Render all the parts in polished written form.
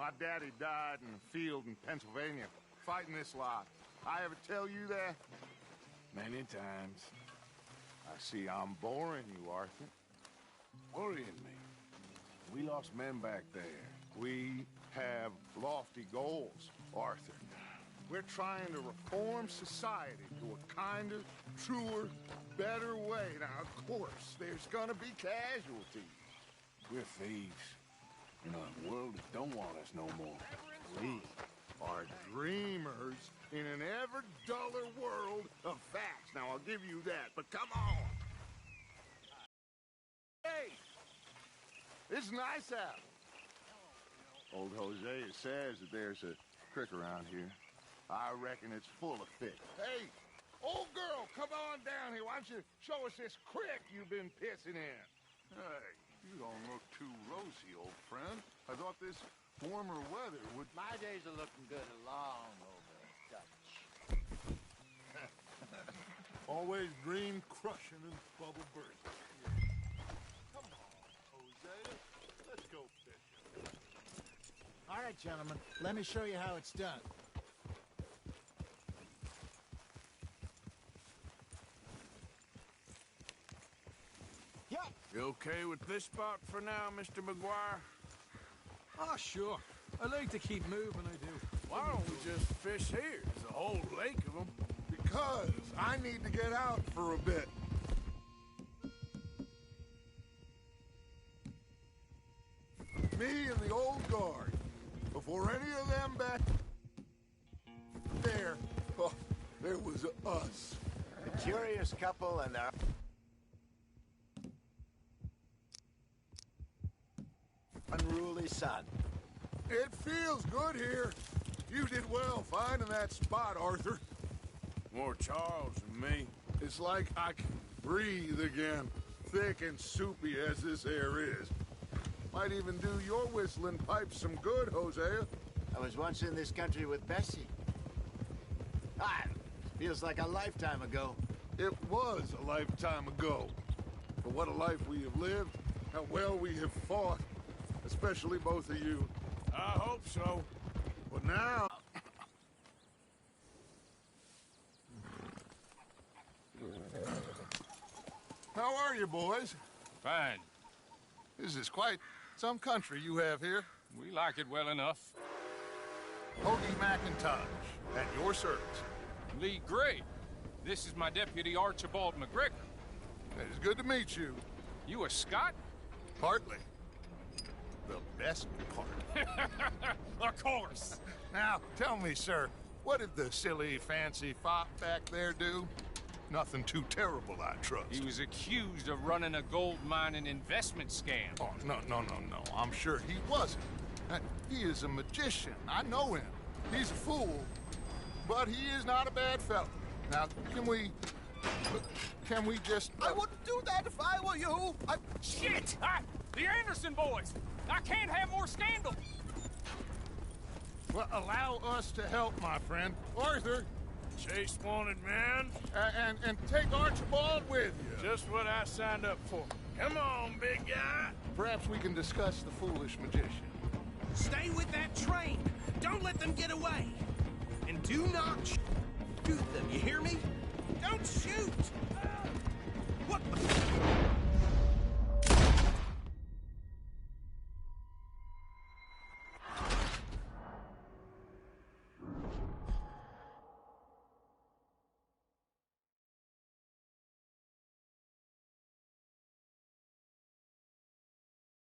My daddy died in the field in Pennsylvania, fighting this lot. I ever tell you that? Many times. I see I'm boring you, Arthur. Worrying me. We lost men back there. We have lofty goals, Arthur. We're trying to reform society to a kinder, truer, better way. Now, of course, there's gonna be casualties. We're thieves. In a world that don't want us no more. We are dreamers in an ever duller world of facts. Now, I'll give you that, but come on. Hey, it's nice out. Old Hosea says that there's a creek around here. I reckon it's full of fish. Hey, old girl, come on down here. Why don't you show us this creek you've been pissing in? Hey, you don't look too rosy, old friend. I thought this warmer weather would... My days are looking good along over Dutch. Always green crushing and bubble bursting. Come on, Hosea. Let's go fishing. All right, gentlemen. Let me show you how it's done. You okay with this spot for now, Mr. McGuire? Ah, sure. I like to keep moving, I do. Why don't we just fish here? There's a whole lake of them. Because I need to get out for a bit. Me and the old guard. Before any of them back there, oh, there was us. A curious couple and their... unruly son. It feels good here. You did well finding that spot, Arthur. More Charles than me. It's like I can breathe again, thick and soupy as this air is. Might even do your whistling pipes some good, Hosea. I was once in this country with Bessie. Ah, feels like a lifetime ago. It was a lifetime ago. But what a life we have lived, how well we have fought, especially both of you. I hope so. But now... How are you, boys? Fine. This is quite some country you have here. We like it well enough. Hoagie McIntosh, at your service. Lee Gray. This is my deputy, Archibald McGregor. It's good to meet you. You a Scot? Partly. The best part. Of course. Now, tell me, sir, what did the silly, fancy fop back there do? Nothing too terrible, I trust. He was accused of running a gold mining investment scam. Oh, no. I'm sure he wasn't. He is a magician. I know him. He's a fool, but he is not a bad fellow. Now, can we just... I wouldn't do that if I were you. Shit! The Anderson boys! I can't have more scandal! Well, allow us to help, my friend. Arthur, Chase wanted man. and take Archibald with you. Just what I signed up for. Come on, big guy. Perhaps we can discuss the foolish magician. Stay with that train. Don't let them get away. And do not shoot them, you hear me? Don't shoot! What the...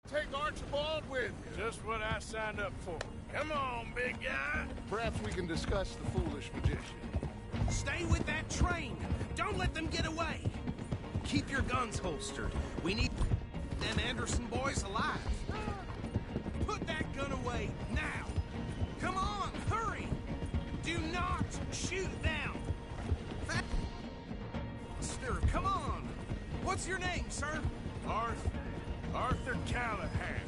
Take Archibald with you. Just what I signed up for. Come on, big guy. Perhaps we can discuss the foolish magician. Stay with that train. Don't let them get away. Keep your guns holstered. We need them Anderson boys alive. Put that gun away now. Come on, hurry. Do not shoot them. Faster, come on. What's your name, sir? Arthur Callahan.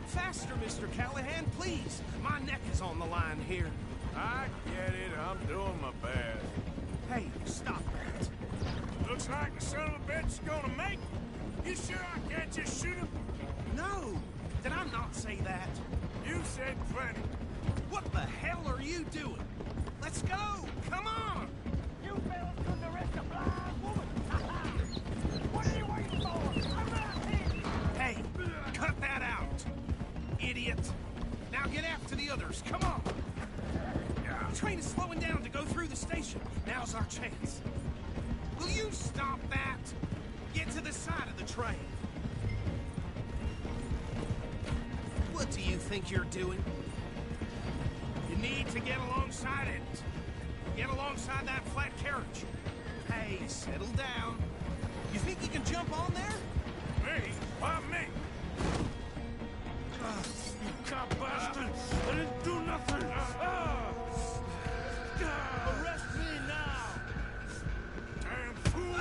Faster, Mr. Callahan, please. My neck is on the line here. I get it. I'm doing my best. Hey, stop that. Looks like the son of a bitch is gonna make it. You sure I can't just shoot him? No. Did I not say that? You said plenty. you doing? Let's go! Come on! You fellas couldn't arrest a blind woman. What are you waiting for? I'm right here. Hey, cut that out! Idiot! Now get after the others, come on! The train is slowing down to go through the station. Now's our chance. Will you stop that? Get to the side of the train. What do you think you're doing? You need to get alongside it. Get alongside that flat carriage. Hey, settle down. You think you can jump on there? Me? Why me? You cop bastard! I didn't do nothing! Arrest me now! Damn fool!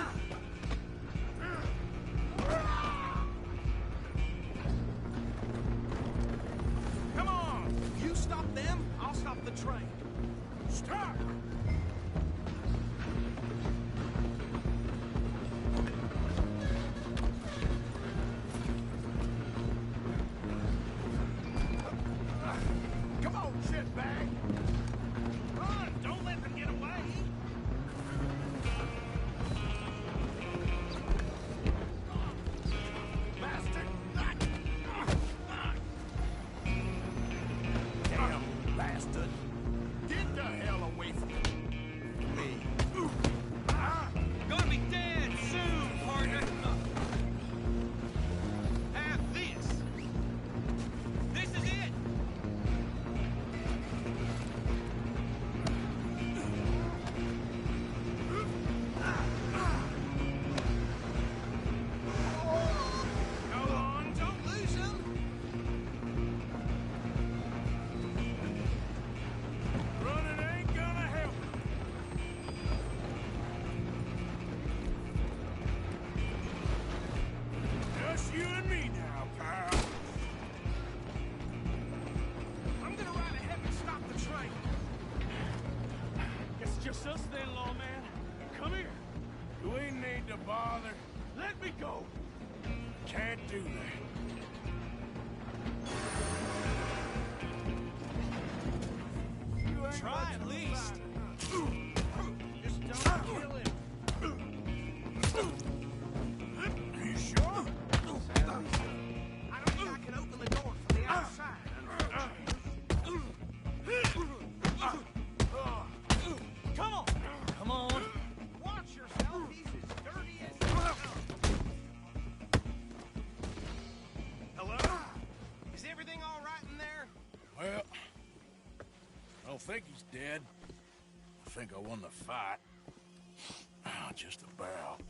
Come on! You stop them, I'll stop the train. Stop! Come on, shitbag! Run! Don't let them get away! Bastard! Damn bastard! Get the hell away from me! Gonna be dead soon, partner! Have this! This is it! Go on, don't lose him! Running ain't gonna help. Just you and me now, pal. I'm gonna ride ahead and stop the train. Guess it's just us then, lawman. Come here. You ain't need to bother. Let me go. Can't do that. Try at least. Just don't kill him. You sure? I don't think I can open the door from the outside. Come on. Come on. Watch yourself. He's as dirty as hell. Hello? Is everything all right in there? Well, I don't think he's dead. I think I won the fight. Just about.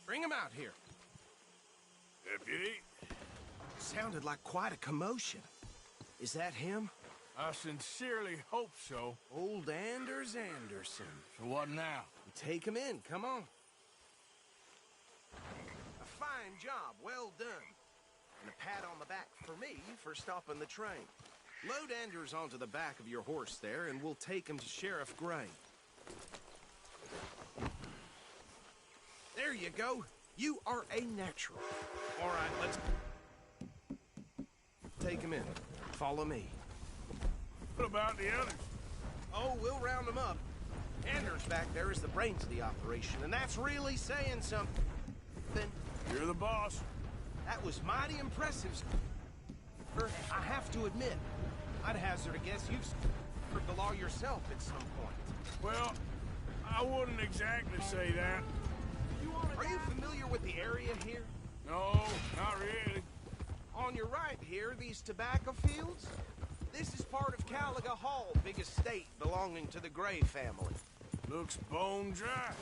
Bring him out here. Deputy, Sounded like quite a commotion. Is that him? I sincerely hope so. Old Anders Anderson. So what now? Take him in, come on. A fine job, well done. And a pat on the back for me for stopping the train. Load Anders onto the back of your horse there, and we'll take him to Sheriff Gray. There you go. You are a natural. All right, let's take him in. Follow me. What about the others? Oh, we'll round them up. Anders back there is the brains of the operation, and that's really saying something. You're the boss. That was mighty impressive, sir. I have to admit, I'd hazard a guess you've heard the law yourself at some point. Well, I wouldn't exactly say that. Are you familiar with the area here? No, not really. On your right here, these tobacco fields? This is part of Caliga Hall, big estate belonging to the Gray family. Looks bone dry.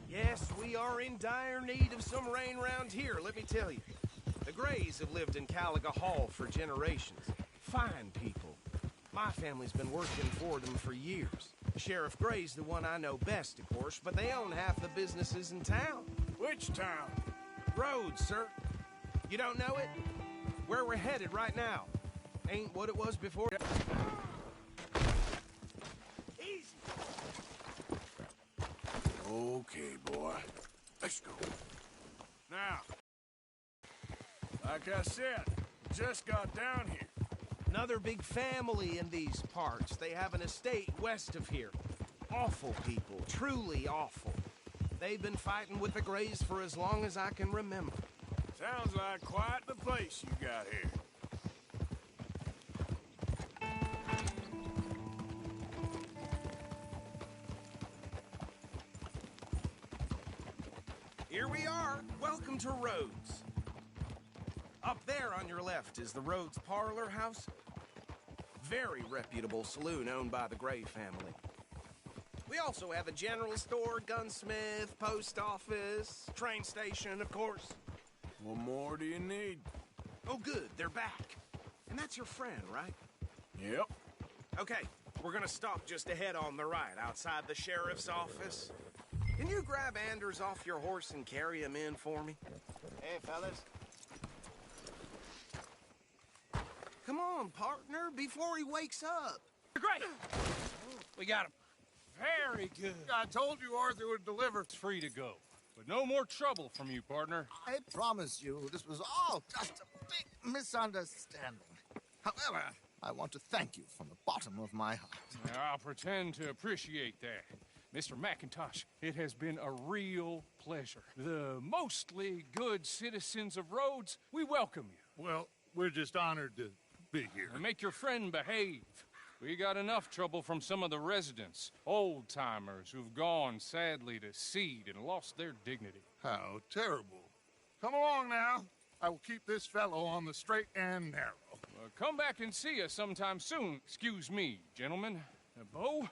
Yes, we are in dire need of some rain round here, let me tell you. The Grays have lived in Caliga Hall for generations. Fine people. My family's been working for them for years. Sheriff Gray's the one I know best, of course, but they own half the businesses in town. Which town? Rhodes, sir. You don't know it? Where we're headed right now. Ain't what it was before. Easy. Okay, boy. Let's go. Now, like I said, just got down here. Another big family in these parts. They have an estate west of here. Awful people, truly awful. They've been fighting with the Grays for as long as I can remember. Sounds like quite the place you got here. Here we are. Welcome to Rhodes. Up there on your left is the Rhodes Parlor House. Very reputable saloon owned by the Gray family. We also have a general store, gunsmith, post office, train station, of course. What more do you need? Oh, good, they're back. And that's your friend, right? Yep. Okay, we're gonna stop just ahead on the right, outside the sheriff's office. Can you grab Anders off your horse and carry him in for me? Hey, fellas. Come on, partner, before he wakes up. Great! We got him. Very good. I told you Arthur would deliver. It's free to go. But no more trouble from you, partner. I promise you, this was all just a big misunderstanding. However, I want to thank you from the bottom of my heart. I'll pretend to appreciate that. Mr. McIntosh, it has been a real pleasure. The mostly good citizens of Rhodes, we welcome you. Well, we're just honored to be here. And make your friend behave. We got enough trouble from some of the residents, old-timers who've gone, sadly, to seed and lost their dignity. How terrible. Come along now. I will keep this fellow on the straight and narrow. Come back and see us sometime soon. Excuse me, gentlemen. Bo,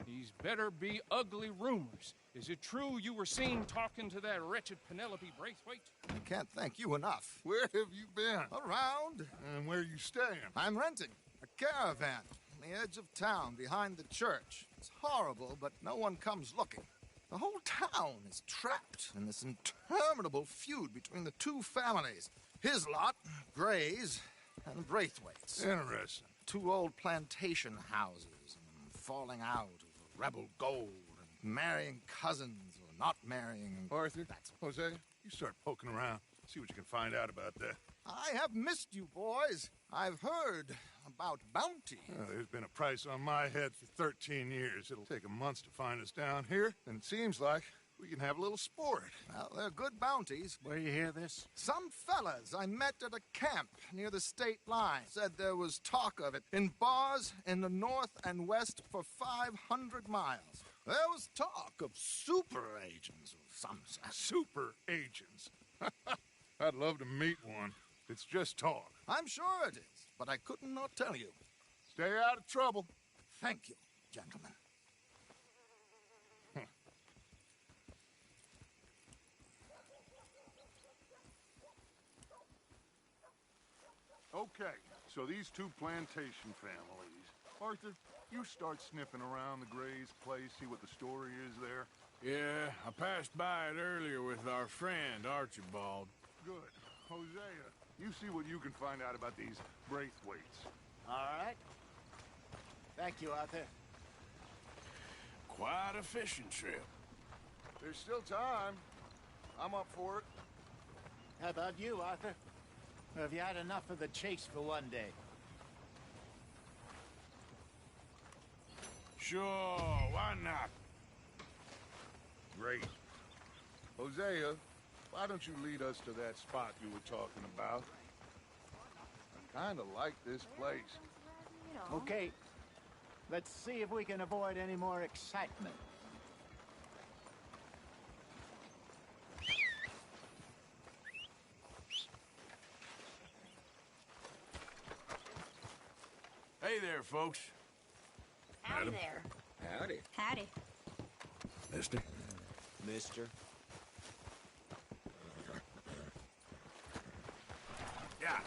these better be ugly rumors. Is it true you were seen talking to that wretched Penelope Braithwaite? I can't thank you enough. Where have you been? Around, And where you staying? I'm renting a caravan on the edge of town behind the church. It's horrible, but no one comes looking. The whole town is trapped in this interminable feud between the two families. His lot, Gray's, and Braithwaite's. Interesting. Two old plantation houses, and falling out over rebel gold, and marrying cousins or not marrying. Arthur, Jose, you start poking around. See what you can find out about that. I have missed you, boys. I've heard about bounty. There's been a price on my head for 13 years. It'll take 'em months to find us down here, and it seems like we can have a little sport. Well, they're good bounties. Where you hear this? Some fellas I met at a camp near the state line said there was talk of it in bars in the north and west for 500 miles. There was talk of super agents of some sort. Super agents. I'd love to meet one. It's just talk. I'm sure it is, but I couldn't not tell you. Stay out of trouble. Thank you, gentlemen. Okay, so these two plantation families. Arthur, you start sniffing around the Gray's place, see what the story is there. Yeah, I passed by it earlier with our friend, Archibald. Good. Hosea, you see what you can find out about these Braithwaites. All right. Thank you, Arthur. Quite a fishing trip. There's still time. I'm up for it. How about you, Arthur? Or have you had enough of the chase for one day? Sure, why not? Great. Hosea, why don't you lead us to that spot you were talking about? I kind of like this place. Okay. Let's see if we can avoid any more excitement. Hey there, folks. Howdy Madam. there. Howdy. Howdy. Mister. Mister. Yeah.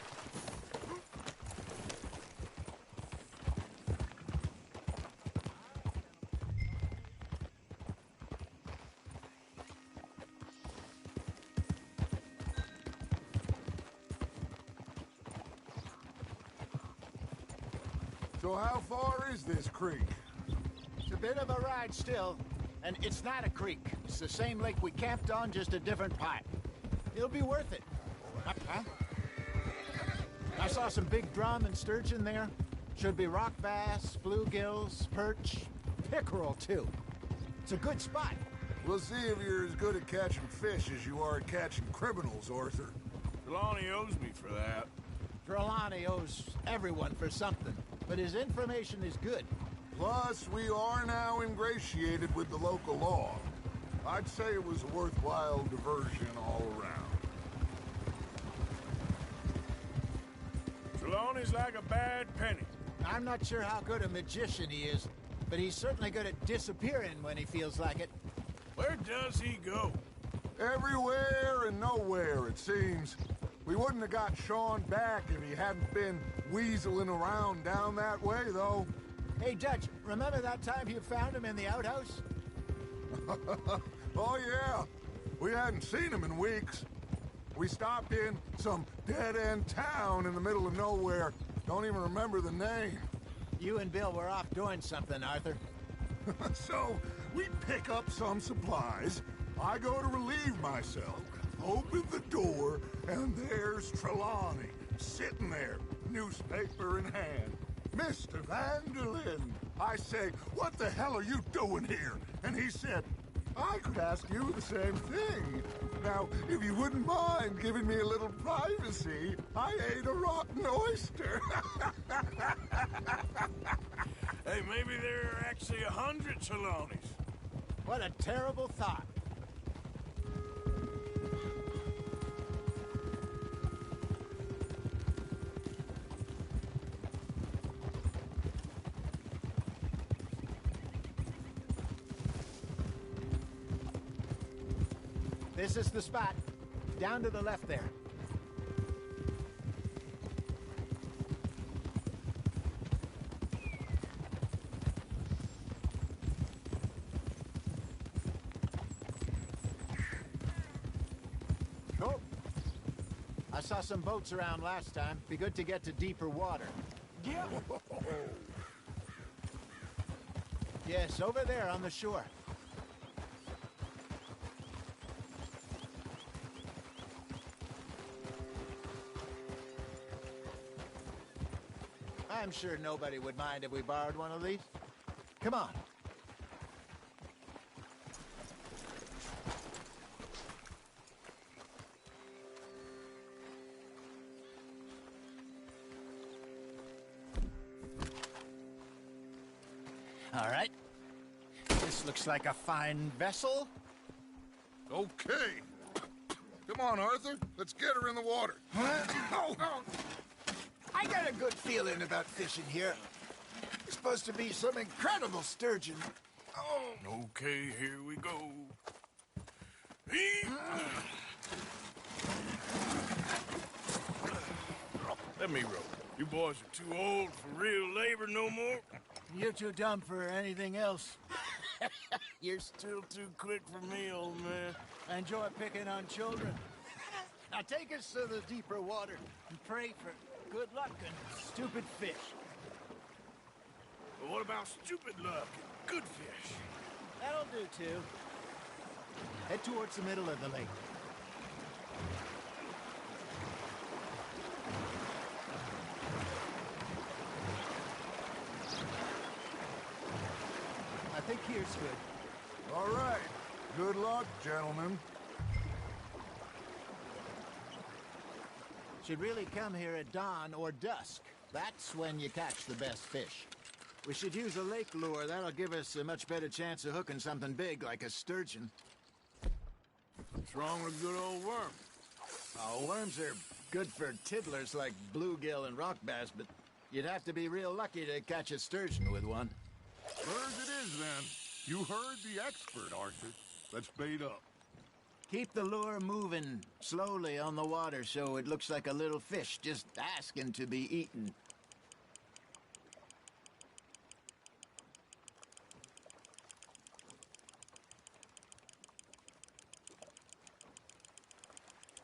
So how far is this creek? It's a bit of a ride still, and it's not a creek. It's the same lake we camped on, just a different part. It'll be worth it. Huh? I saw some big drum and sturgeon there. Should be rock bass, bluegills, perch, pickerel too. It's a good spot. We'll see if you're as good at catching fish as you are at catching criminals, Arthur. Trelawney owes me for that. Trelawney owes everyone for something, but his information is good. Plus, we are now ingratiated with the local law. I'd say it was a worthwhile diversion all around. Trelawney's like a bad penny. I'm not sure how good a magician he is, but he's certainly good at disappearing when he feels like it. Where does he go? Everywhere and nowhere, it seems. We wouldn't have got Sean back if he hadn't been weaseling around down that way, though. Hey, Dutch, remember that time you found him in the outhouse? Oh, yeah. We hadn't seen him in weeks. We stopped in some dead-end town in the middle of nowhere. Don't even remember the name. You and Bill were off doing something, Arthur. So, we pick up some supplies. I go to relieve myself, open the door, and there's Trelawney, sitting there, newspaper in hand. Mr. Vanderlyn. I say, what the hell are you doing here? And he said, I could ask you the same thing. Now, if you wouldn't mind giving me a little privacy, I ate a rotten oyster. Hey, maybe there are actually 100 Trelawneys. What a terrible thought. This is the spot. Down to the left there. Cool. I saw some boats around last time. Be good to get to deeper water. Yeah. Yes, over there on the shore. I'm sure nobody would mind if we borrowed one of these. Come on. All right. This looks like a fine vessel. Okay. Come on, Arthur. Let's get her in the water. I got a good feeling about fishing here. There's supposed to be some incredible sturgeon. Okay, here we go. Let me rope. You boys are too old for real labor no more. You're too dumb for anything else. You're still too quick for me, old man. I enjoy picking on children. Now take us to the deeper water and pray for good luck and stupid fish. But what about stupid luck and good fish? That'll do, too. Head towards the middle of the lake. I think here's good. All right. Good luck, gentlemen. Should really come here at dawn or dusk. That's when you catch the best fish. We should use a lake lure. That'll give us a much better chance of hooking something big like a sturgeon. What's wrong with good old worm? Oh, worms are good for tiddlers like bluegill and rock bass, but you'd have to be real lucky to catch a sturgeon with one. Where's it is, then? You heard the expert, Arthur. Let's bait up. Keep the lure moving slowly on the water so it looks like a little fish just asking to be eaten.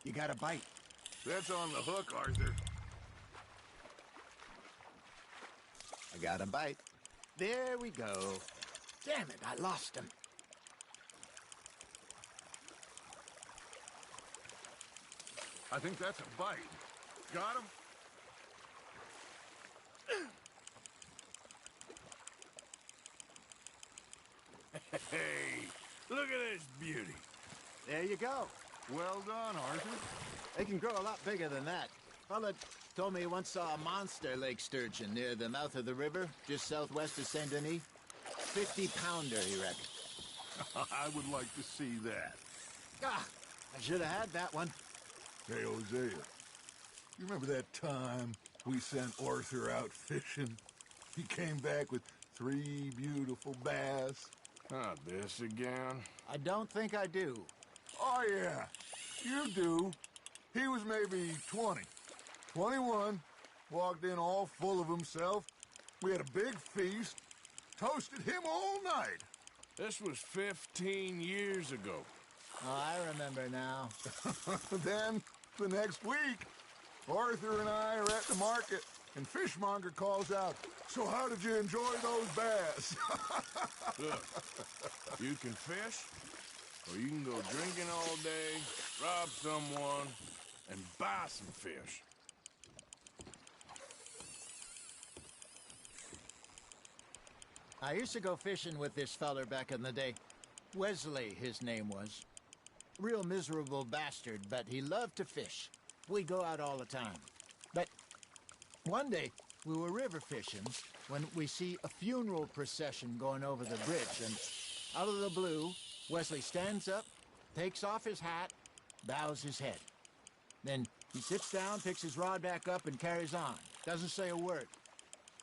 You got a bite. That's on the hook, Arthur. I got a bite. There we go. Damn it, I lost him. I think that's a bite. Got him? Hey, look at this beauty. There you go. Well done, Arthur. They can grow a lot bigger than that. Fella told me he once saw a monster lake sturgeon near the mouth of the river, just southwest of Saint Denis. 50-pounder, he reckoned. I would like to see that. Ah, I should have had that one. Hey, Hosea, you remember that time we sent Arthur out fishing? He came back with 3 beautiful bass. Not this again. I don't think I do. Oh, yeah, you do. He was maybe 20, 21, walked in all full of himself. We had a big feast, toasted him all night. This was 15 years ago. Oh, I remember now. Then, the next week, Arthur and I are at the market, and Fishmonger calls out, "So how did you enjoy those bass?" Look, you can fish, or you can go drinking all day, rob someone, and buy some fish. I used to go fishing with this feller back in the day. Wesley, his name was. Real miserable bastard, but he loved to fish. We'd go out all the time. But one day, we were river fishing when we see a funeral procession going over the bridge, and out of the blue, Wesley stands up, takes off his hat, bows his head. Then he sits down, picks his rod back up, and carries on. Doesn't say a word.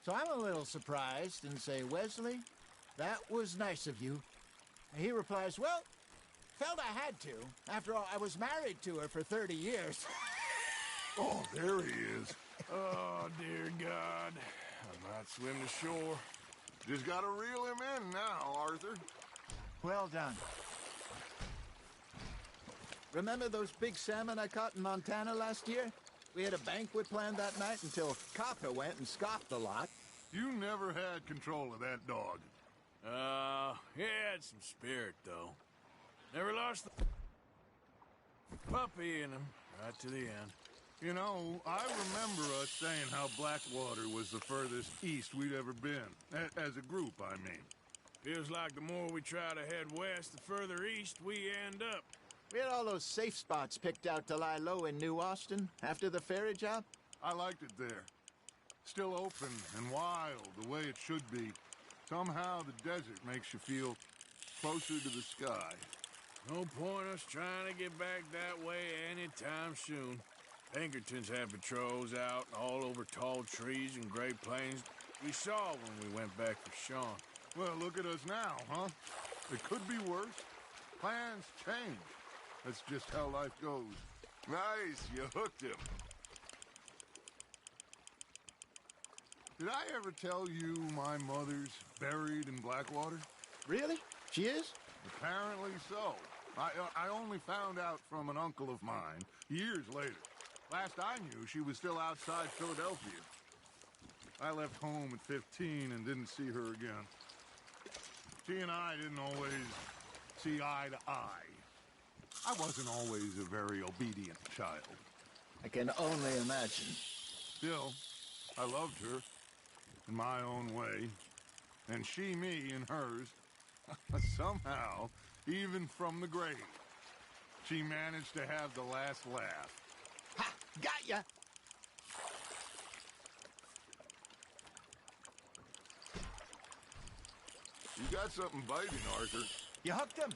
So I'm a little surprised and say, "Wesley, that was nice of you." And he replies, "Well, felt I had to. After all, I was married to her for 30 years. Oh, there he is. Oh, dear God. I might swim to shore. Just gotta reel him in now, Arthur. Well done. Remember those big salmon I caught in Montana last year? We had a banquet planned that night until Copper went and scoffed a lot. You never had control of that dog. He had some spirit, though. Never lost the puppy in him, right to the end. You know, I remember us saying how Blackwater was the furthest east we'd ever been. As a group, I mean. Feels like the more we try to head west, the further east we end up. We had all those safe spots picked out to lie low in New Austin after the ferry job. I liked it there. Still open and wild, the way it should be. Somehow the desert makes you feel closer to the sky. No point us trying to get back that way anytime soon. Pinkertons had patrols out all over tall trees and Great Plains. We saw when we went back for Sean. Well, look at us now, huh? It could be worse. Plans change. That's just how life goes. Nice, you hooked him. Did I ever tell you my mother's buried in Blackwater? Really? She is? Apparently so. I only found out from an uncle of mine years later. Last I knew, she was still outside Philadelphia. I left home at 15 and didn't see her again. She and I didn't always see eye to eye. I wasn't always a very obedient child. I can only imagine. Still, I loved her in my own way, and she me in hers. Somehow, even from the grave, she managed to have the last laugh. Ha! Got ya! You got something biting, Arthur. You hooked him?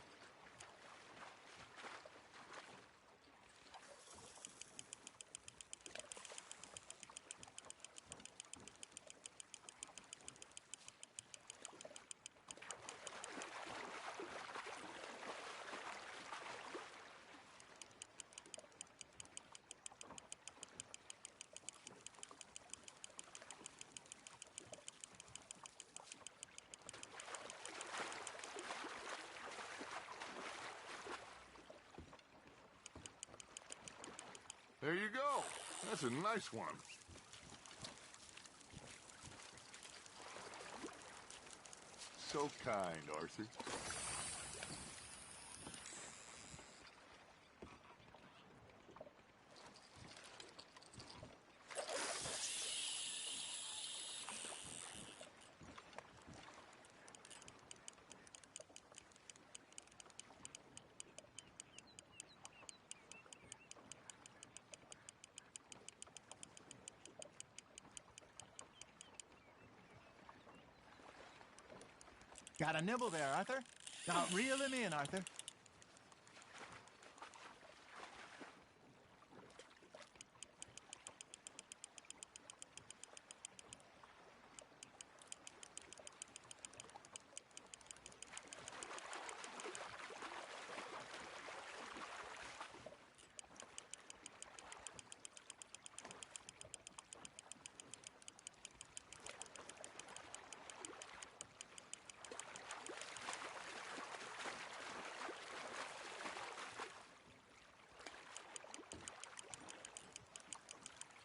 There you go. That's a nice one. So kind, Arthur. Got a nibble there, Arthur. Now reel him in, Arthur.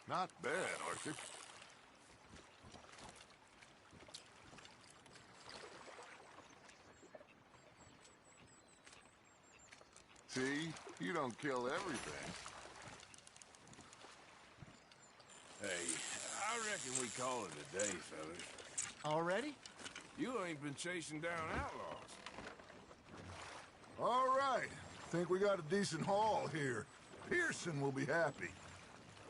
Not bad, Arthur. See? You don't kill everything. Hey, I reckon we call it a day, fellas. Already? You ain't been chasing down outlaws. All right. Think we got a decent haul here. Pearson will be happy.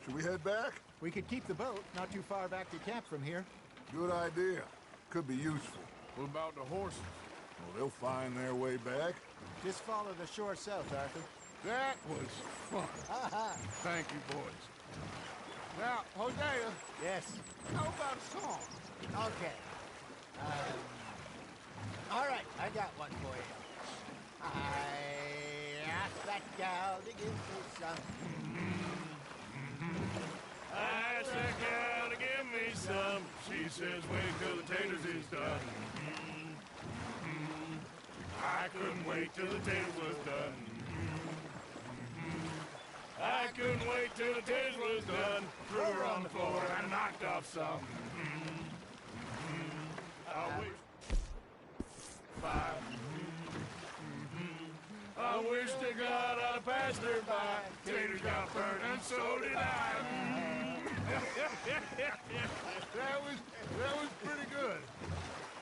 Should we head back? We could keep the boat not too far back to camp from here. Good idea. Could be useful. What about the horses? Well, they'll find their way back. Just follow the shore south, Arthur. That was fun. Thank you, boys. Now, Hosea, Yes. how about a song? Okay. All right, I got one for you. I asked that gal to give me some. I asked that gal to give me some. She says, wait till the taters is done. I couldn't wait till the taters was done. I couldn't wait till the taters was done. Threw her on the floor and knocked off some. I wish. I wish to God I passed her by. Taters got burned and so did I. That was pretty good.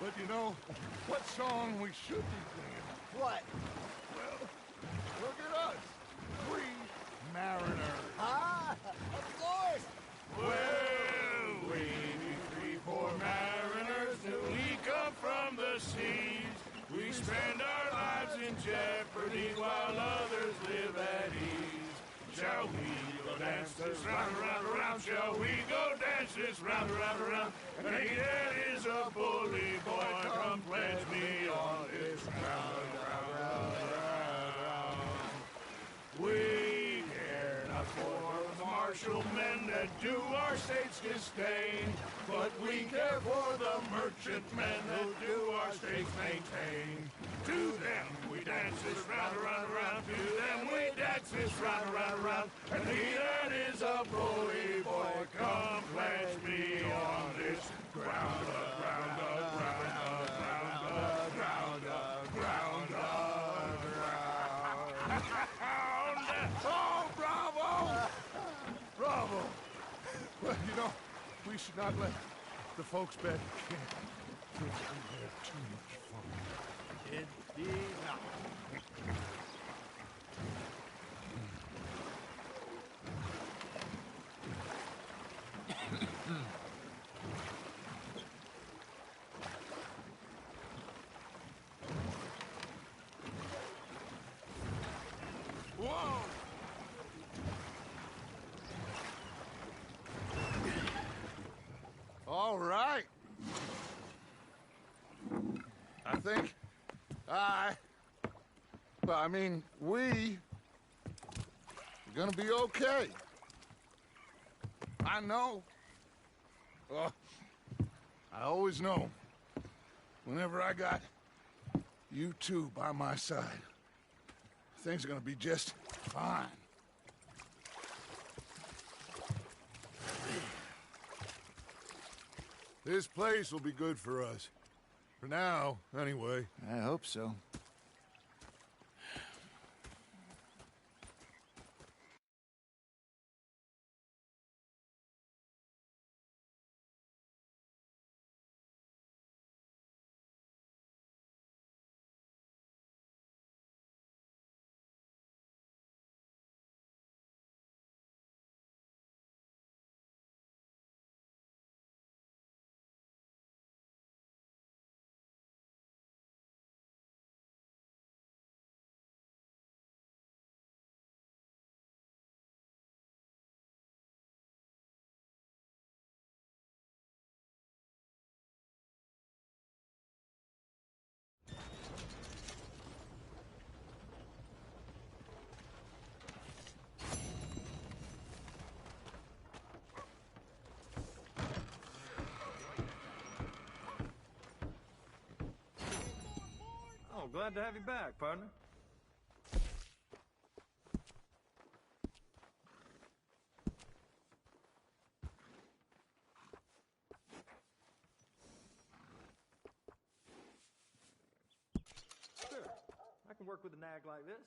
But you know, what song we should be singing? What? Well, look at us. 3 mariners. Ah, of course. Well, we be 3 poor mariners. We come from the seas. We spend our lives in jeopardy while others live at ease. Shall we go dance this round, round, round? Shall we go dance this round, round, round? And that is a bully boy. Come pledge me on this round, round, round, round, round. We care not for the march martial men that do our state's disdain. But we care for the merchant men who do our state's maintain. To them we dance this round, around, around. To them we dance this round, around, around. And he that is a bully boy, come pledge me on this ground up, ground up, ground up, ground up, ground up, ground up, ground up. Oh, bravo! Bravo! Well, you know, we should not let the folks back at camp think we have too much fun. Indeed not. Whoa! All right. I think we are gonna be okay. I know. I always know. Whenever I got you two by my side, things are gonna be just fine. This place will be good for us. For now, anyway. I hope so. Oh, glad to have you back, partner. Sure, I can work with a nag like this.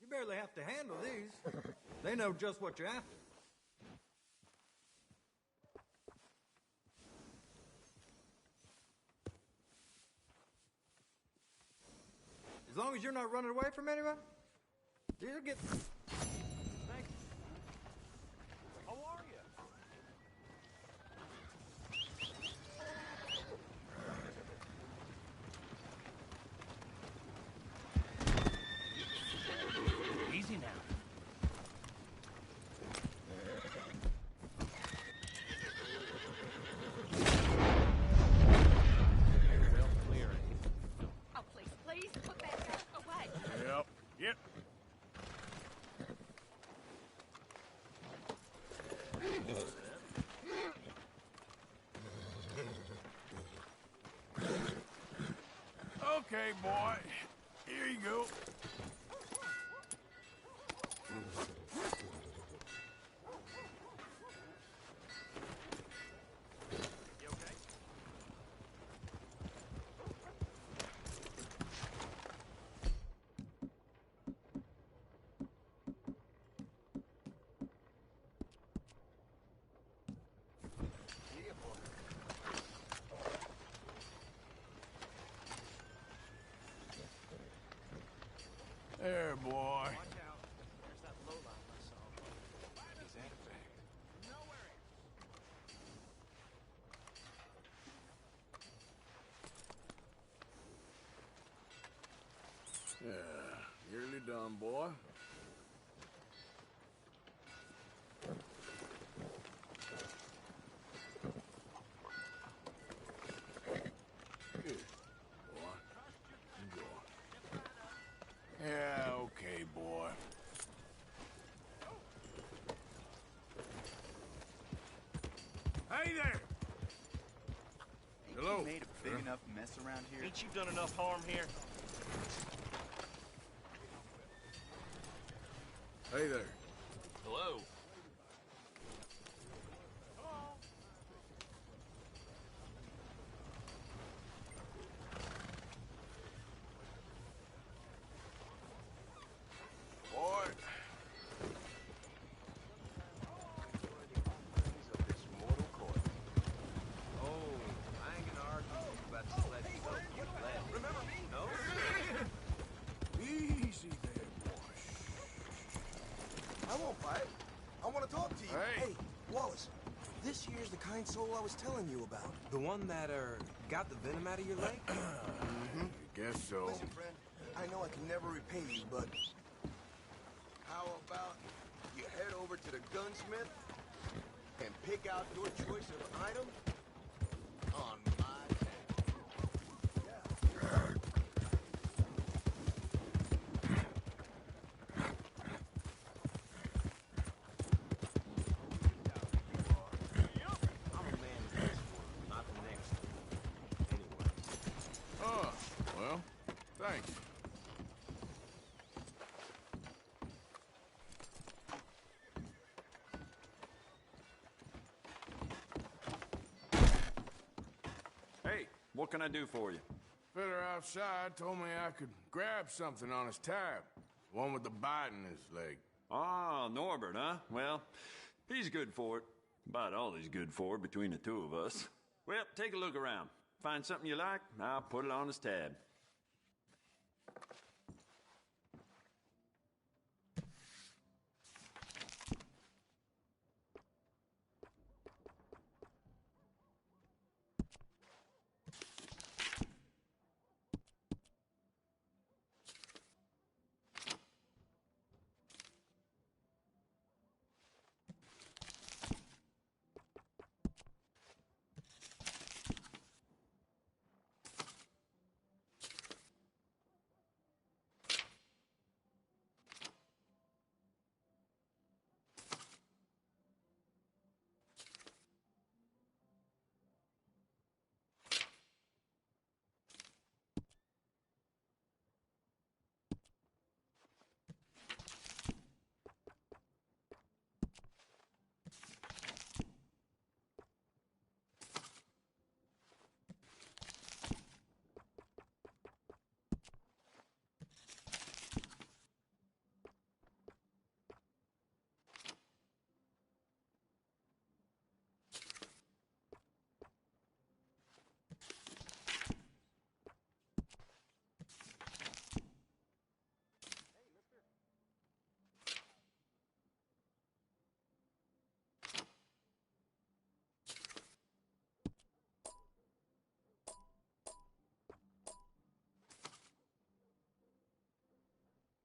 You barely have to handle these. They know just what you're after. As long as you're not running away from anyone, you'll get... Thank you. How are you? Easy now. Well, clear it. Oh, please, put that gun away. Yep. Yep. Okay, boy. Here you go. You okay? There, boy. Watch out. There's that lowlife I saw. He's out of there. Nowhere. Yeah, nearly done, boy. Hello. You made a big enough mess around here? Ain't you done enough harm here? Hey there. Hello. Boy. Easy there, boy. I won't fight. I want to talk to you. Hey. Wallace, this here's the kind soul I was telling you about. The one that, got the venom out of your leg? Guess so. Listen, friend, I know I can never repay you, but how about you head over to the gunsmith and pick out your choice of item on my head? I'm a man of this world, not the next. Anyway. Oh, well, thanks. Hey, what can I do for you? Fitter outside told me I could grab something on his tab. The one with the bite in his leg. Ah, Norbert, huh? Well, he's good for it. About all he's good for between the two of us. Well, take a look around. Find something you like, I'll put it on his tab.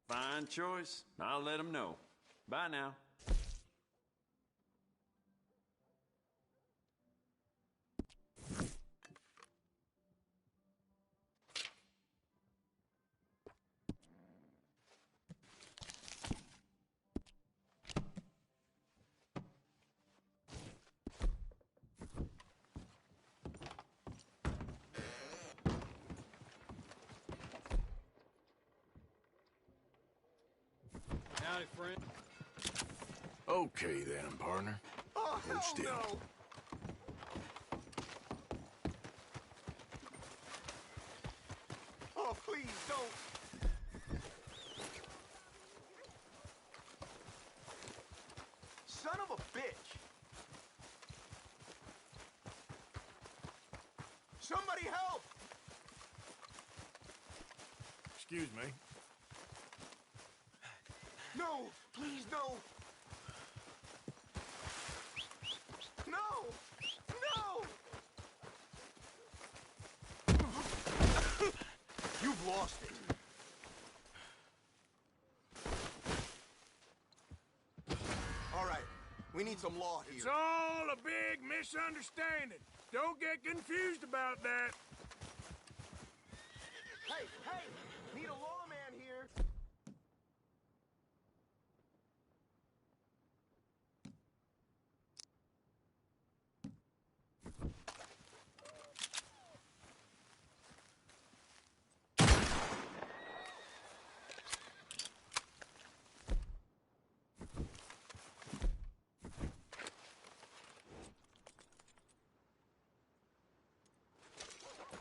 Fine choice. I'll let him know. Bye now. Howdy, friend. Okay then, partner. Oh, Hold still. no! Oh, please don't! Son of a bitch! Somebody help! Excuse me. No! Please, no! No! No! You've lost it. All right, we need some law here. It's all a big misunderstanding. Don't get confused about that.